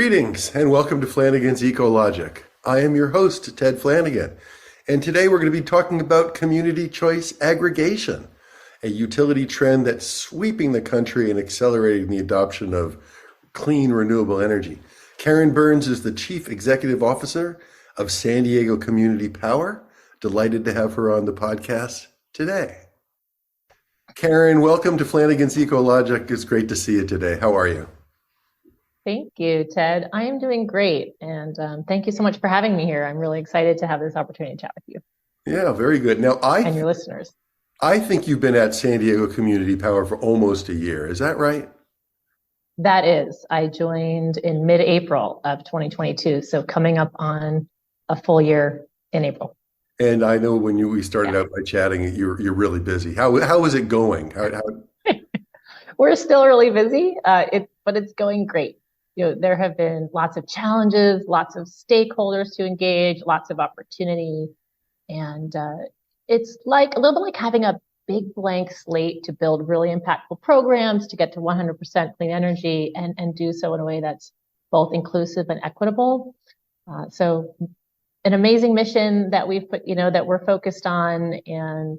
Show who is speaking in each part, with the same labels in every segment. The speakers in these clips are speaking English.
Speaker 1: Greetings and welcome to Flanigan's Ecologic. I am your host, Ted Flanigan, and today we're going to be talking about community choice aggregation, a utility trend that's sweeping the country and accelerating the adoption of clean, renewable energy. Karin Burns is the Chief Executive Officer of San Diego Community Power. Delighted to have her on the podcast today. Karin, welcome to Flanigan's Ecologic. It's great to see you today. How are you?
Speaker 2: Thank you, Ted. I am doing great. And thank you so much for having me here. I'm really excited to have this opportunity to chat with you.
Speaker 1: Yeah, very good. Now,
Speaker 2: and your listeners.
Speaker 1: I think you've been at San Diego Community Power for almost a year. Is that right?
Speaker 2: That is. I joined in mid-April of 2022. So coming up on a full year in April.
Speaker 1: And I know when we started out by chatting, you're really busy. How is it going?
Speaker 2: We're still really busy, but it's going great. There have been lots of challenges, lots of stakeholders to engage, lots of opportunity. And it's like a little bit like having a big blank slate to build really impactful programs to get to 100% clean energy and do so in a way that's both inclusive and equitable. So an amazing mission that we've put, that we're focused on, and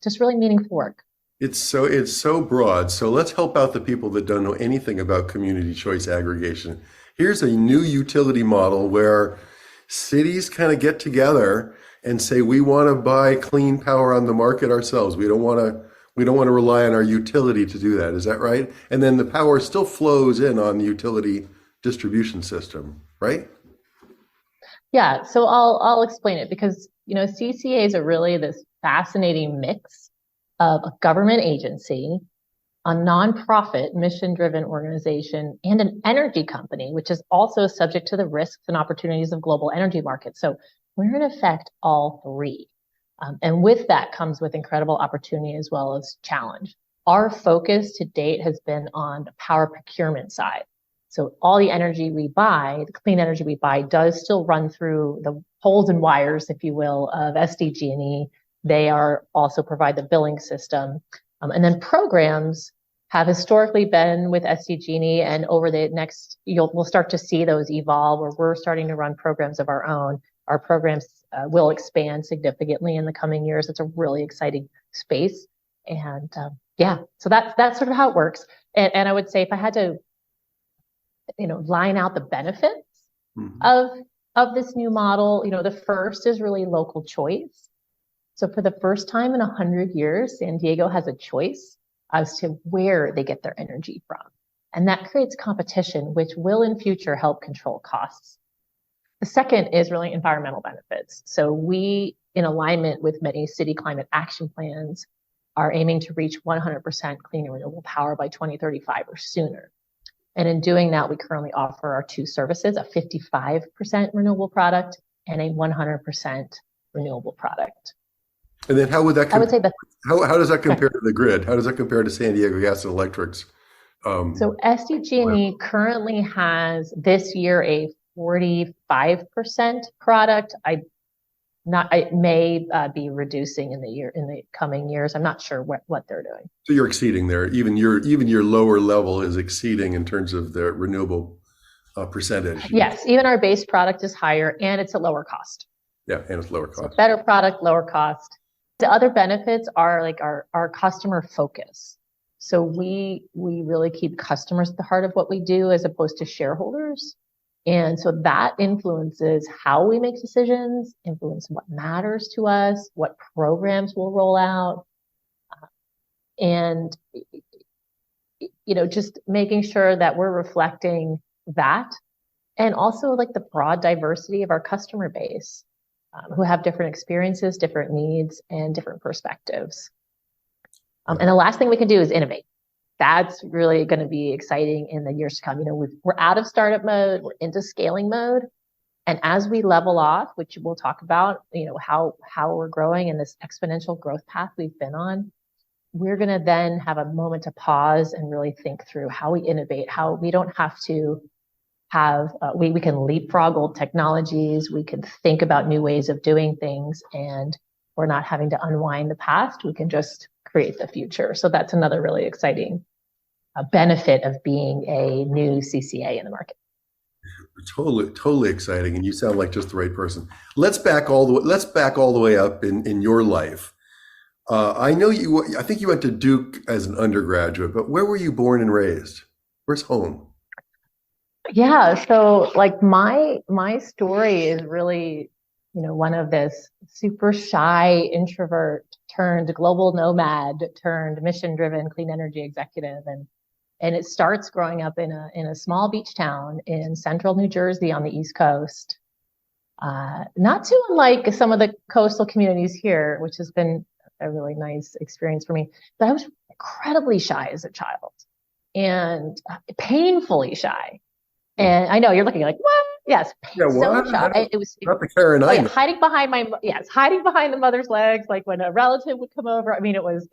Speaker 2: just really meaningful work.
Speaker 1: It's so broad. So let's help out the people that don't know anything about community choice aggregation. Here's a new utility model where cities kind of get together and say, we want to buy clean power on the market ourselves. We don't want to rely on our utility to do that. Is that right? And then the power still flows in on the utility distribution system, right?
Speaker 2: Yeah. So I'll explain it because, CCAs are really this fascinating mix of a government agency, a nonprofit mission-driven organization, and an energy company, which is also subject to the risks and opportunities of global energy markets. So we're in effect all three. And with that comes with incredible opportunity as well as challenge. Our focus to date has been on the power procurement side. So all the energy we buy, the clean energy we buy, does still run through the poles and wires, if you will, of SDG&E. They also provide the billing system. And then programs have historically been with SDG&E, and over the next, we'll start to see those evolve, where we're starting to run programs of our own. Our programs will expand significantly in the coming years. It's a really exciting space. And so that's sort of how it works. And I would say if I had to, line out the benefits of this new model, the first is really local choice. So for the first time in 100 years, San Diego has a choice as to where they get their energy from. And that creates competition, which will in future help control costs. The second is really environmental benefits. So we, in alignment with many city climate action plans, are aiming to reach 100% clean and renewable power by 2035 or sooner. And in doing that, we currently offer our two services, a 55% renewable product and a 100% renewable product.
Speaker 1: And then how would that compare?
Speaker 2: I would say that
Speaker 1: how does that compare to the grid? How does that compare to San Diego Gas and Electric's?
Speaker 2: So SDG&E currently has this year a 45% product. It may be reducing in the coming years. I'm not sure what they're doing.
Speaker 1: So you're exceeding there. Even your lower level is exceeding in terms of the renewable percentage.
Speaker 2: Yes, even our base product is higher, and it's a lower cost.
Speaker 1: Yeah, and it's lower cost.
Speaker 2: So better product, lower cost. The other benefits are like our customer focus. So we really keep customers at the heart of what we do as opposed to shareholders. And so that influences how we make decisions, influence what matters to us, what programs we'll roll out. And, just making sure that we're reflecting that. And also like the broad diversity of our customer base. Who have different experiences, different needs, and different perspectives. And the last thing we can do is innovate. That's really going to be exciting in the years to come. We're out of startup mode, we're into scaling mode. And as we level off, which we'll talk about, how we're growing in this exponential growth path we've been on, we're going to then have a moment to pause and really think through how we innovate, how we don't have to we can leapfrog old technologies, we can think about new ways of doing things, and we're not having to unwind the past, we can just create the future. So that's another really exciting benefit of being a new CCA in the market.
Speaker 1: Totally exciting, and you sound like just the right person. Let's back all the way up in your life. I know you. I think you went to Duke as an undergraduate, but where were you born and raised? Where's home?
Speaker 2: Yeah, so like my story is really, one of this super shy introvert turned global nomad turned mission-driven clean energy executive, and it starts growing up in a small beach town in central New Jersey on the East Coast. Not too unlike some of the coastal communities here, which has been a really nice experience for me. But I was incredibly shy as a child and painfully shy. And I know you're looking like, what? Yes,
Speaker 1: Yeah,
Speaker 2: so
Speaker 1: what?
Speaker 2: shy. It was,
Speaker 1: Not the Karin
Speaker 2: oh
Speaker 1: I
Speaker 2: yeah,
Speaker 1: know.
Speaker 2: hiding behind the mother's legs, like when a relative would come over. I mean, it was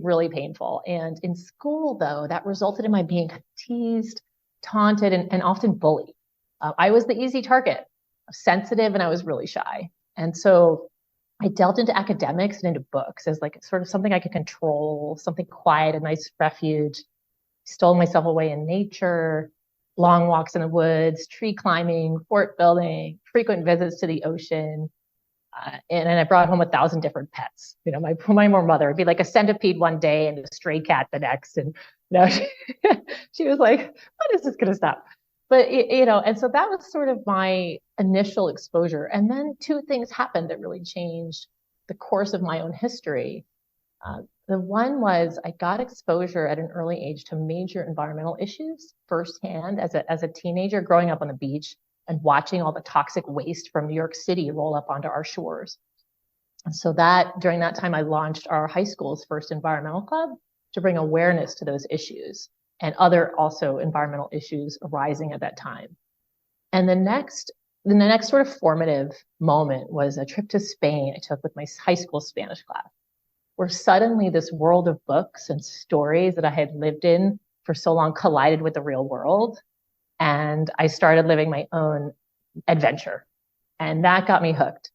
Speaker 2: really painful. And in school, though, that resulted in my being teased, taunted, and often bullied. I was the easy target, sensitive, and I was really shy. And so I delved into academics and into books as like sort of something I could control, something quiet, a nice refuge. Stole myself away in nature, long walks in the woods, tree climbing, fort building, frequent visits to the ocean. And I brought home 1,000 different pets. My poor mother would be like a centipede one day and a stray cat the next. And she was like, when is this going to stop? But, and so that was sort of my initial exposure. And then two things happened that really changed the course of my own history. The one was I got exposure at an early age to major environmental issues firsthand as a teenager growing up on the beach and watching all the toxic waste from New York City roll up onto our shores. And so during that time, I launched our high school's first environmental club to bring awareness to those issues and other also environmental issues arising at that time. And the next sort of formative moment was a trip to Spain I took with my high school Spanish class, where suddenly this world of books and stories that I had lived in for so long collided with the real world. And I started living my own adventure. And that got me hooked.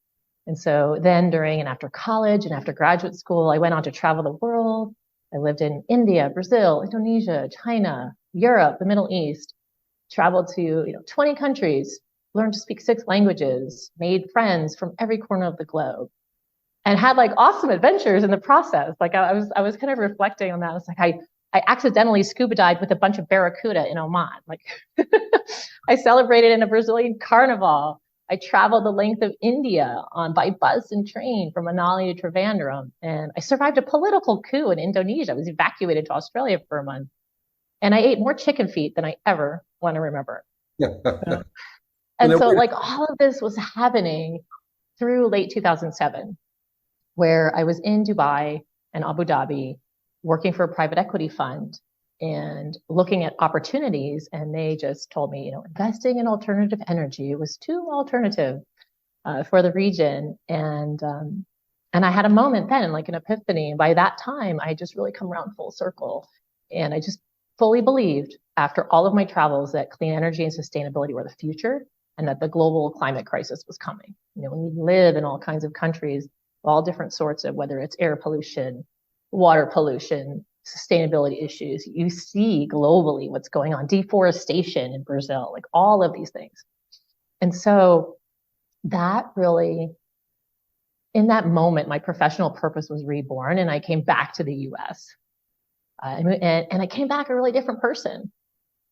Speaker 2: And so then during and after college and after graduate school, I went on to travel the world. I lived in India, Brazil, Indonesia, China, Europe, the Middle East, traveled to 20 countries, learned to speak 6 languages, made friends from every corner of the globe, and had like awesome adventures in the process. Like I was kind of reflecting on that. I was like, I accidentally scuba dived with a bunch of barracuda in Oman. Like I celebrated in a Brazilian carnival. I traveled the length of India by bus and train from Manali to Trivandrum. And I survived a political coup in Indonesia. I was evacuated to Australia for a month. And I ate more chicken feet than I ever want to remember. And so like all of this was happening through late 2007, where I was in Dubai and Abu Dhabi working for a private equity fund and looking at opportunities. And they just told me, investing in alternative energy was too alternative for the region. And I had a moment then, like an epiphany. And by that time, I just really come around full circle. And I just fully believed after all of my travels that clean energy and sustainability were the future and that the global climate crisis was coming. When you live in all kinds of countries, all different sorts of, whether it's air pollution, water pollution, sustainability issues, you see globally what's going on, deforestation in Brazil, like all of these things. And so that really, in that moment, my professional purpose was reborn and I came back to the US. And I came back a really different person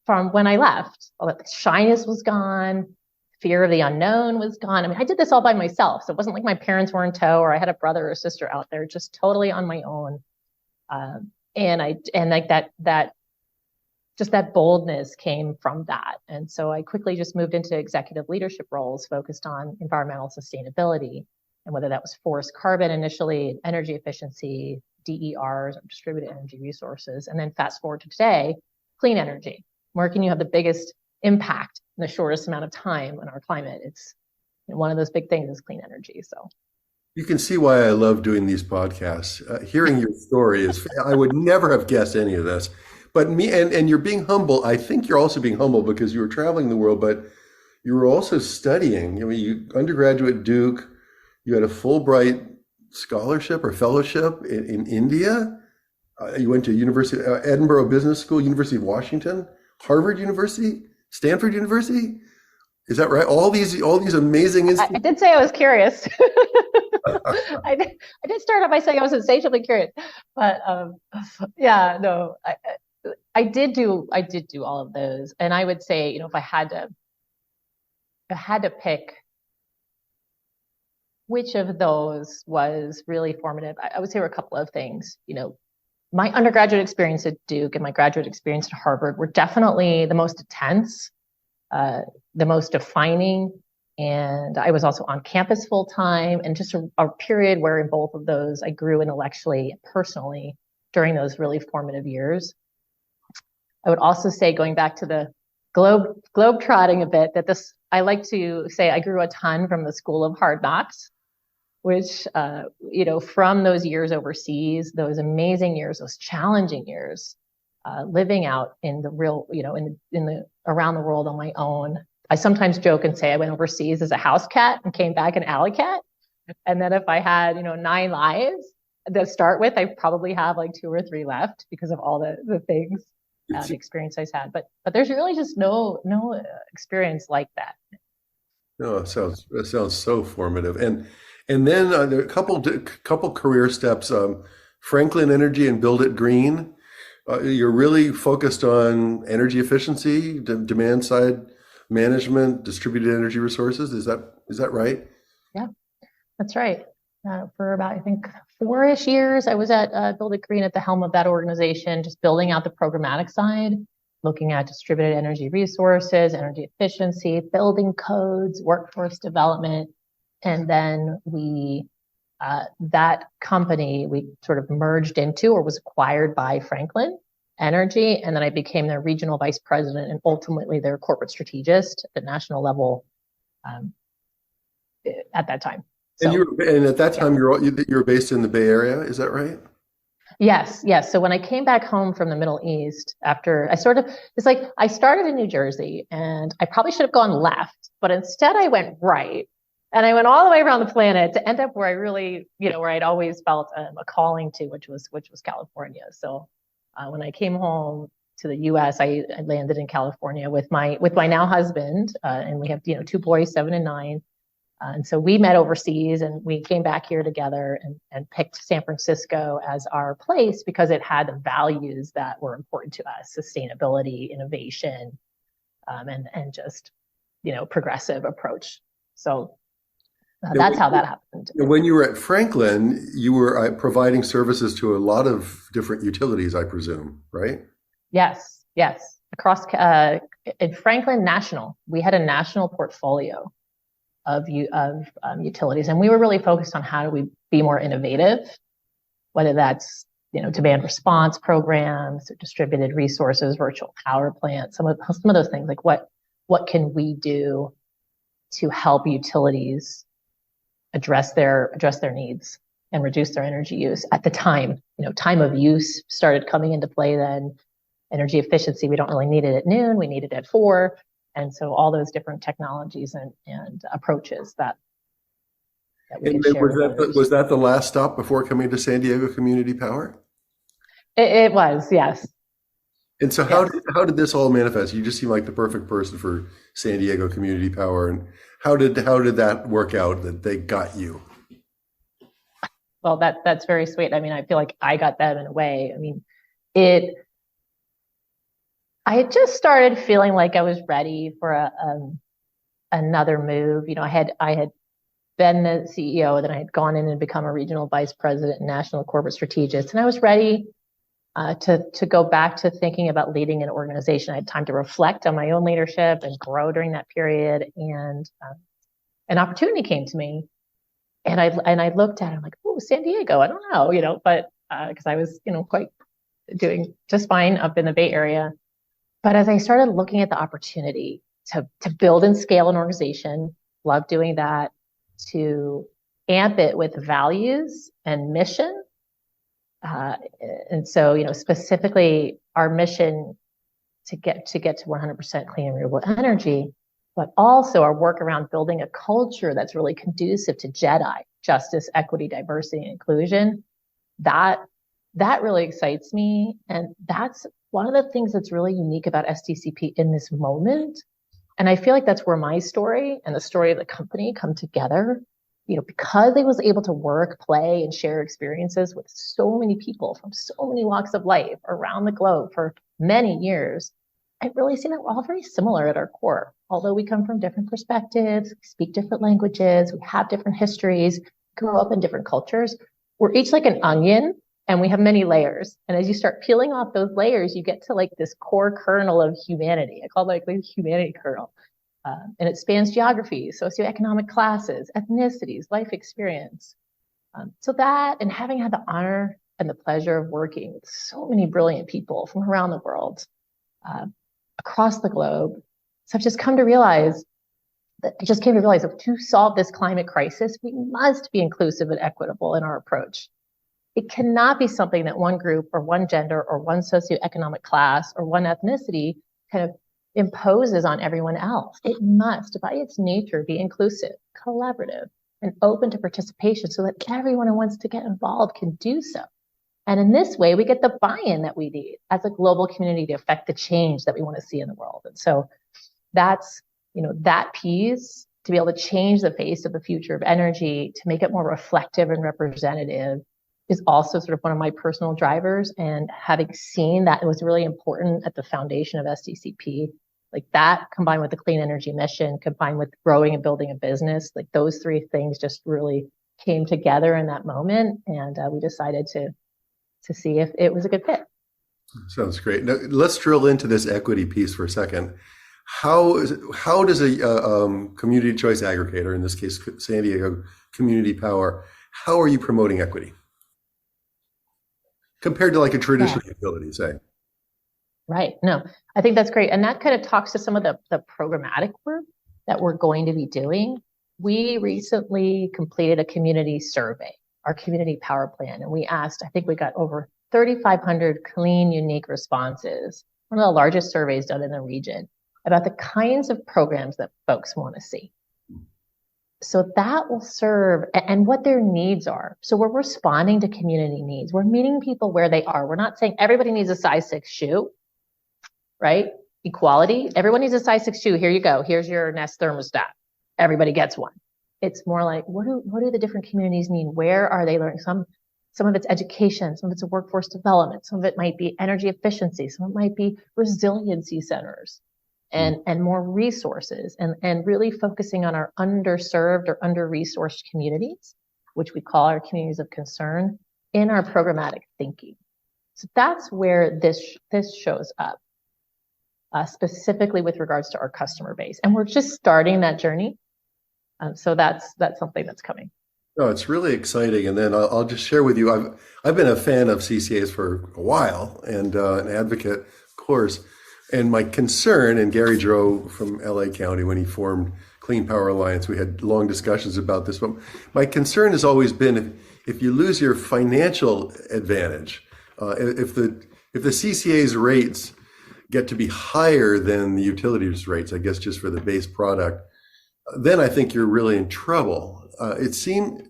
Speaker 2: from when I left. All that shyness was gone. Fear of the unknown was gone. I mean, I did this all by myself. So it wasn't like my parents were in tow or I had a brother or sister out there, just totally on my own. And like that boldness came from that. And so I quickly just moved into executive leadership roles focused on environmental sustainability. And whether that was forest carbon initially, energy efficiency, DERs, or distributed energy resources. And then fast forward to today, clean energy. Where can you have the biggest impact in the shortest amount of time on our climate? It's one of those big things is clean energy. So
Speaker 1: You can see why I love doing these podcasts. Hearing your story I would never have guessed any of this. But and you're being humble. I think you're also being humble because you were traveling the world, but you were also studying. I mean, you undergraduate Duke, you had a Fulbright scholarship or fellowship in India. You went to University Edinburgh Business School, University of Washington, Harvard University. Stanford University? Is that right? All these amazing
Speaker 2: I
Speaker 1: institutions.
Speaker 2: did say I was curious. I did start off by saying I was insatiably curious, but yeah, no, I did do all of those, and I would say, if I had to pick which of those was really formative, I would say there were a couple of things. My undergraduate experience at Duke and my graduate experience at Harvard were definitely the most intense, the most defining. And I was also on campus full time, and just a period where in both of those I grew intellectually and personally during those really formative years. I would also say, going back to the globe trotting a bit, that I like to say I grew a ton from the School of Hard Knocks, which, from those years overseas, those amazing years, those challenging years, living out in the real, in the around the world on my own. I sometimes joke and say I went overseas as a house cat and came back an alley cat. And then if I had, 9 lives to start with, I probably have like 2 or 3 left because of all the things, the experience I've had. But there's really just no experience like that.
Speaker 1: No, it sounds so formative. And then there are a couple career steps. Franklin Energy and Build It Green. You're really focused on energy efficiency, demand side management, distributed energy resources. Is that right?
Speaker 2: Yeah, that's right. For about, I think, 4-ish years, I was at Build It Green at the helm of that organization, just building out the programmatic side, looking at distributed energy resources, energy efficiency, building codes, workforce development. And then that company, we sort of merged into or was acquired by Franklin Energy. And then I became their regional vice president and ultimately their corporate strategist at the national level at that time.
Speaker 1: And at that time, you're based in the Bay Area, is that right?
Speaker 2: Yes. So when I came back home from the Middle East, after it's like I started in New Jersey and I probably should have gone left, but instead I went right. And I went all the way around the planet to end up where I really, where I'd always felt a calling to, which was California. So when I came home to the U.S., I landed in California with my now husband, and we have 2 boys, 7 and 9. And so we met overseas, and we came back here together and picked San Francisco as our place because it had the values that were important to us: sustainability, innovation, and just progressive approach. So. That's how that happened.
Speaker 1: When you were at Franklin, you were providing services to a lot of different utilities, I presume, right?
Speaker 2: Yes. Across in Franklin National, we had a national portfolio of utilities, and we were really focused on how do we be more innovative, whether that's demand response programs, or distributed resources, virtual power plants, some of those things. Like what can we do to help utilities address their needs and reduce their energy use at the time. Time of use started coming into play then. Energy efficiency, we don't really need it at noon, we need it at 4. And so all those different technologies and approaches that we could share with others.
Speaker 1: Was that the last stop before coming to San Diego Community Power?
Speaker 2: It was, yes.
Speaker 1: And so how did this all manifest? You just seem like the perfect person for San Diego Community Power. And how did that work out that they got you?
Speaker 2: Well, that's very sweet. I mean, I feel like I got them in a way. I mean, I had just started feeling like I was ready for another move. I had been the CEO, then I had gone in and become a regional vice president and national corporate strategist, and I was ready to go back to thinking about leading an organization. I had time to reflect on my own leadership and grow during that period. And an opportunity came to me, and I looked at it. I'm like, oh, San Diego. I don't know, but because I was, quite doing just fine up in the Bay Area. But as I started looking at the opportunity to build and scale an organization, love doing that, to amp it with values and mission. And so, specifically our mission to get to 100% clean and renewable energy, but also our work around building a culture that's really conducive to JEDI, justice, equity, diversity, and inclusion. That really excites me. And that's one of the things that's really unique about SDCP in this moment, and I feel like that's where my story and the story of the company come together, because they was able to work, play, and share experiences with so many people from so many walks of life around the globe for many years. I really see that we're all very similar at our core. Although we come from different perspectives, speak different languages, we have different histories, grew up in different cultures, we're each like an onion and we have many layers. And as you start peeling off those layers, you get to like this core kernel of humanity. I call it like the humanity kernel. And it spans geography, socioeconomic classes, ethnicities, life experience. So that, and having had the honor and the pleasure of working with so many brilliant people from around the world, across the globe. So I've just come to realize that to solve this climate crisis, we must be inclusive and equitable in our approach. It cannot be something that one group or one gender or one socioeconomic class or one ethnicity kind of imposes on everyone else. It must, by its nature, be inclusive, collaborative, and open to participation so that everyone who wants to get involved can do so. And in this way, we get the buy-in that we need as a global community to affect the change that we want to see in the world. And so that's, that piece to be able to change the face of the future of energy, to make it more reflective and representative, is also sort of one of my personal drivers. And having seen that it was really important at the foundation of SDCP, like that combined with the clean energy mission, combined with growing and building a business, like those three things just really came together in that moment. And we decided to see if it was a good fit.
Speaker 1: Sounds great. Now, let's drill into this equity piece for a second. How does a community choice aggregator, in this case, San Diego Community Power, how are you promoting equity compared to like a traditional utility, say?
Speaker 2: Right. No, I think that's great. And that kind of talks to some of the programmatic work that we're going to be doing. We recently completed a community survey, our community power plan. And we asked, I think we got over 3,500 clean, unique responses, one of the largest surveys done in the region, about the kinds of programs that folks want to see. So that will serve, and what their needs are. So we're responding to community needs. We're meeting people where they are. We're not saying everybody needs a size 6 shoe, right? Equality. Everyone needs a size 6 shoe. Here you go. Here's your Nest thermostat. Everybody gets one. It's more like, what do the different communities need? Where are they learning? Some of it's education, some of it's workforce development, some of it might be energy efficiency, some of it might be resiliency centers and more resources, and really focusing on our underserved or under-resourced communities, which we call our communities of concern, in our programmatic thinking. So that's where this shows up, specifically with regards to our customer base. And we're just starting that journey. So that's something that's coming.
Speaker 1: No, it's really exciting. And then I'll just share with you, I've been a fan of CCAs for a while and an advocate, of course. And my concern, and Gary Droe from LA County, when he formed Clean Power Alliance, we had long discussions about this. But my concern has always been if you lose your financial advantage, if the CCA's rates get to be higher than the utilities rates, I guess just for the base product, then I think you're really in trouble. It seemed,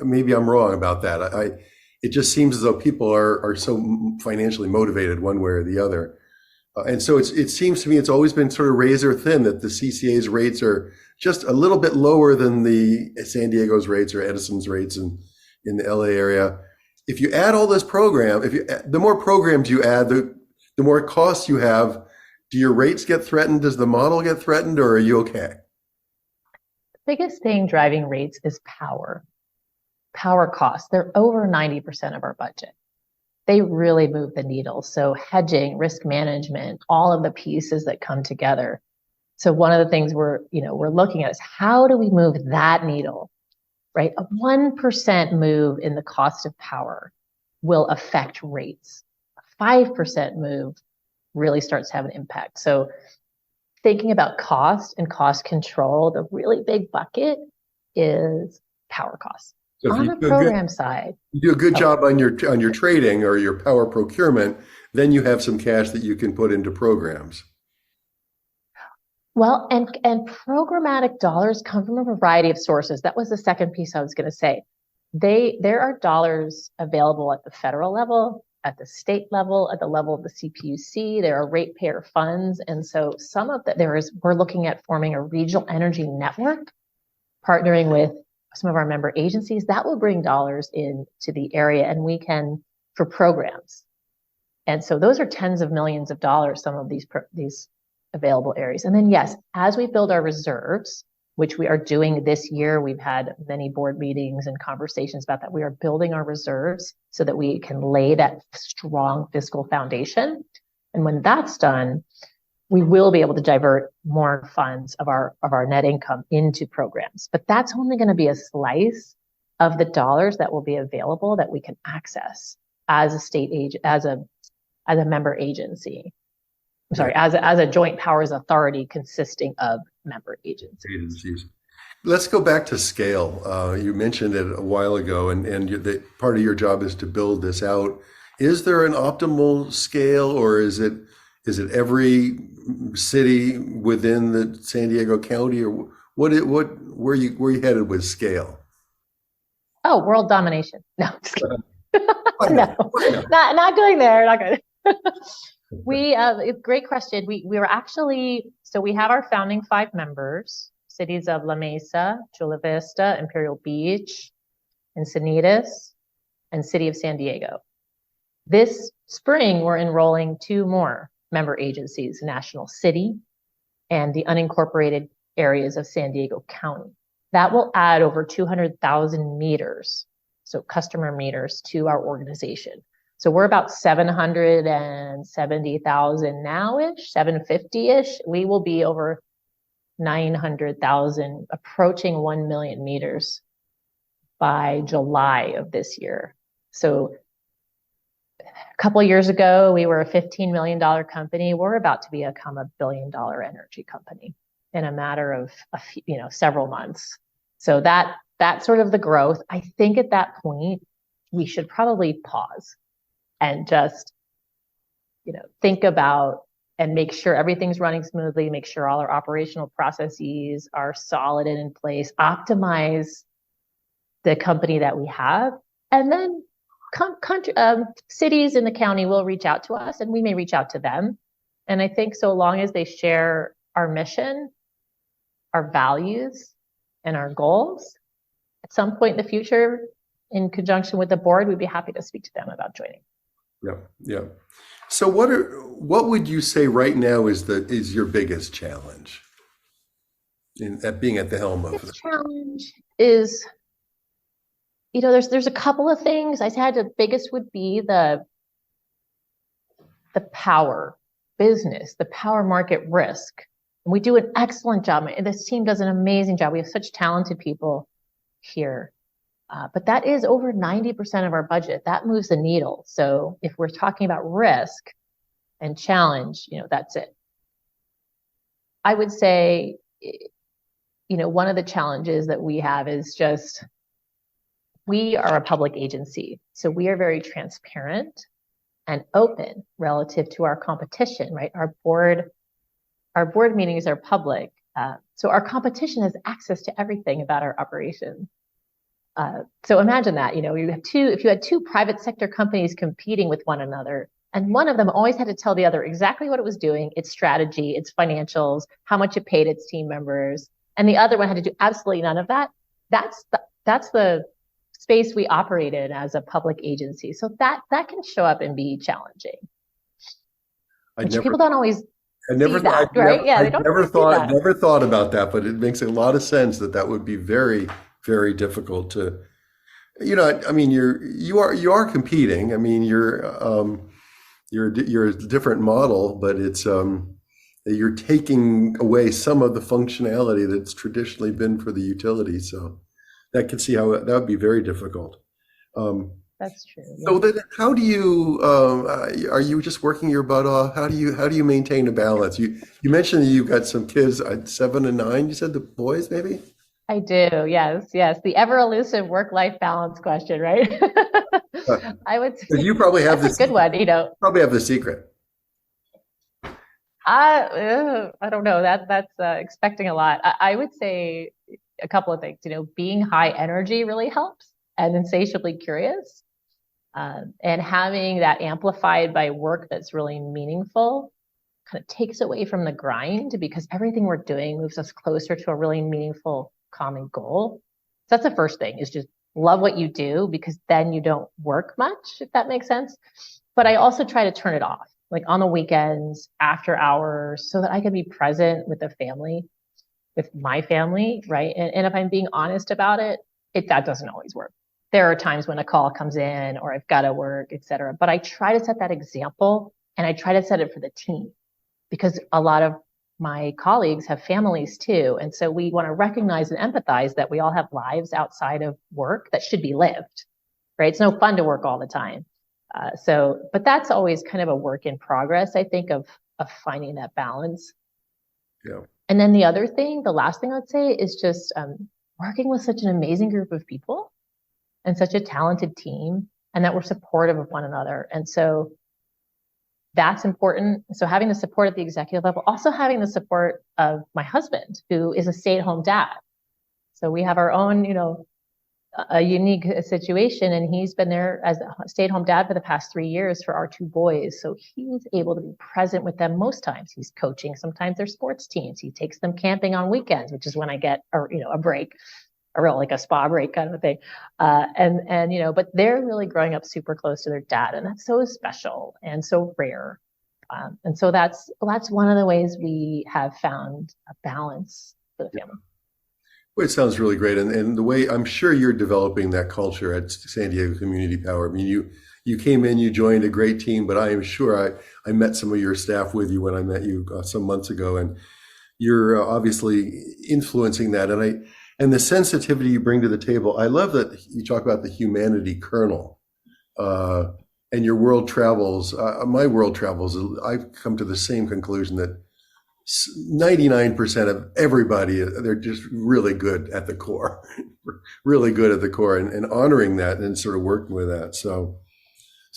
Speaker 1: maybe I'm wrong about that. It just seems as though people are so financially motivated one way or the other. And so it seems to me it's always been sort of razor thin that the CCA's rates are just a little bit lower than the San Diego's rates or Edison's rates in the LA area. If you add all this program, the more programs you add, the more costs you have. Do your rates get threatened? Does the model get threatened, or are you okay?
Speaker 2: Biggest thing driving rates is power costs. They're over 90% of our budget. They really move the needle. So hedging, risk management, all of the pieces that come together. So one of the things we're looking at is how do we move that needle, right? A 1% move in the cost of power will affect rates. A 5% move really starts to have an impact. So thinking about cost and cost control, the really big bucket is power costs. So on the program side,
Speaker 1: you do a good job on your trading or your power procurement, then you have some cash that you can put into programs.
Speaker 2: Well, and programmatic dollars come from a variety of sources. That was the second piece I was going to say. There are dollars available at the federal level, at the state level, at the level of the CPUC. There are ratepayer funds. And so some of that we're looking at forming a regional energy network, partnering with some of our member agencies that will bring dollars into the area, and we can for programs. And so those are tens of millions of dollars, some of these available areas. And then yes, as we build our reserves, which we are doing this year, we've had many board meetings and conversations about that. We are building our reserves so that we can lay that strong fiscal foundation. And when that's done, we will be able to divert more funds of our net income into programs. But that's only going to be a slice of the dollars that will be available that we can access as a state as a member agency. I'm sorry, as a joint powers authority consisting of member agencies.
Speaker 1: Let's go back to scale. You mentioned it a while ago, and part of your job is to build this out. Is there an optimal scale, or is it every city within the San Diego County, or where you headed with scale?
Speaker 2: Oh, world domination. No, just kidding. No, not going there. Not going. Great question. We were actually, so we have our founding 5 members, cities of La Mesa, Chula Vista, Imperial Beach, Encinitas, and City of San Diego. This spring, we're enrolling 2 more member agencies, National City and the unincorporated areas of San Diego County. That will add over 200,000 meters, so customer meters, to our organization. So we're about 770,000 now-ish, 750-ish. We will be over 900,000, approaching 1 million meters by July of this year. So a couple of years ago, we were a $15 million company. We're about to become a $1 billion energy company in a matter of several months. So that's sort of the growth. I think at that point, we should probably pause and just, think about and make sure everything's running smoothly, make sure all our operational processes are solid and in place, optimize the company that we have, and then cities in the county will reach out to us and we may reach out to them. And I think so long as they share our mission, our values, and our goals, at some point in the future, in conjunction with the board, we'd be happy to speak to them about joining.
Speaker 1: Yeah. So what would you say right now is your biggest challenge at being at the helm of it?
Speaker 2: The challenge is, there's a couple of things. I said the biggest would be the power business, the power market risk. And we do an excellent job. This team does an amazing job. We have such talented people here. But that is over 90% of our budget. That moves the needle. So if we're talking about risk and challenge, that's it. I would say, one of the challenges that we have is just, we are a public agency. So we are very transparent and open relative to our competition, right? Our board meetings are public. So our competition has access to everything about our operations. So imagine that, if you had 2 private sector companies competing with one another, and one of them always had to tell the other exactly what it was doing, its strategy, its financials, how much it paid its team members, and the other one had to do absolutely none of that. That's the space we operate in as a public agency. So that can show up and be challenging. People don't always see that, right? Yeah, they don't
Speaker 1: never thought about that, but it makes a lot of sense that would be very, very difficult to, you are competing. I mean, you're a different model, but it's you're taking away some of the functionality that's traditionally been for the utility. So that could see how that would be very difficult.
Speaker 2: That's true. Yeah.
Speaker 1: So then, how do you? Are you just working your butt off? How do you maintain a balance? You mentioned that you've got some kids, 7 and 9. You said the boys, maybe.
Speaker 2: I do. Yes. The ever elusive work-life balance question, right? I would say
Speaker 1: you probably have
Speaker 2: that's a good one.
Speaker 1: Probably have the secret.
Speaker 2: I don't know. That's expecting a lot. I would say a couple of things. Being high energy really helps, and insatiably curious. And having that amplified by work that's really meaningful kind of takes away from the grind, because everything we're doing moves us closer to a really meaningful common goal. So that's the first thing, is just love what you do, because then you don't work much, if that makes sense. But I also try to turn it off, like on the weekends, after hours, so that I can be present with the family, with my family, right? And if I'm being honest about it, that doesn't always work. There are times when a call comes in or I've got to work, et cetera. But I try to set that example, and I try to set it for the team, because a lot of my colleagues have families too. And so we want to recognize and empathize that we all have lives outside of work that should be lived, right? It's no fun to work all the time. But that's always kind of a work in progress, I think, of finding that balance.
Speaker 1: Yeah.
Speaker 2: And then the other thing, the last thing I'd say, is just working with such an amazing group of people and such a talented team, and that we're supportive of one another. And so that's important. So having the support at the executive level, also having the support of my husband, who is a stay-at-home dad. So we have our own, a unique situation, and he's been there as a stay-at-home dad for the past 3 years for our 2 boys. So he's able to be present with them most times. He's coaching sometimes their sports teams. He takes them camping on weekends, which is when I get a break, like a spa break kind of a thing. But they're really growing up super close to their dad, and that's so special and so rare. And so that's one of the ways we have found a balance for the family.
Speaker 1: Well, it sounds really great. And the way I'm sure you're developing that culture at San Diego Community Power. I mean, you came in, you joined a great team, but I am sure I met some of your staff with you when I met you some months ago, and you're obviously influencing that. And the sensitivity you bring to the table. I love that you talk about the humanity kernel, and your world travels. My world travels. I've come to the same conclusion that 99% of everybody, they're just really good at the core, really good at the core, and honoring that and sort of working with that. So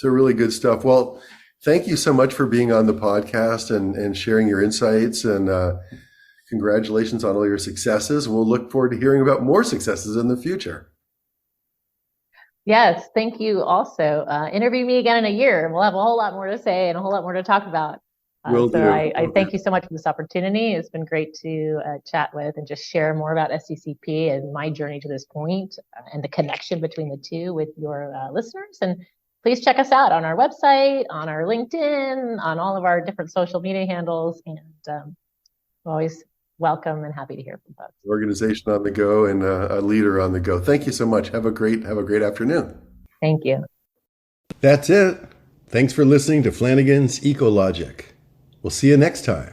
Speaker 1: really good stuff. Well, thank you so much for being on the podcast and sharing your insights, and congratulations on all your successes. We'll look forward to hearing about more successes in the future.
Speaker 2: Yes, thank you also. Interview me again in a year. We'll have a whole lot more to say and a whole lot more to talk about. I thank you so much for this opportunity. It's been great to chat with and just share more about SDCP and my journey to this point, and the connection between the two with your listeners. And please check us out on our website, on our LinkedIn, on all of our different social media handles. And always welcome and happy to hear from folks.
Speaker 1: Organization on the go and a leader on the go. Thank you so much. Have a great afternoon.
Speaker 2: Thank you.
Speaker 1: That's it. Thanks for listening to Flanigan's Ecologic. We'll see you next time.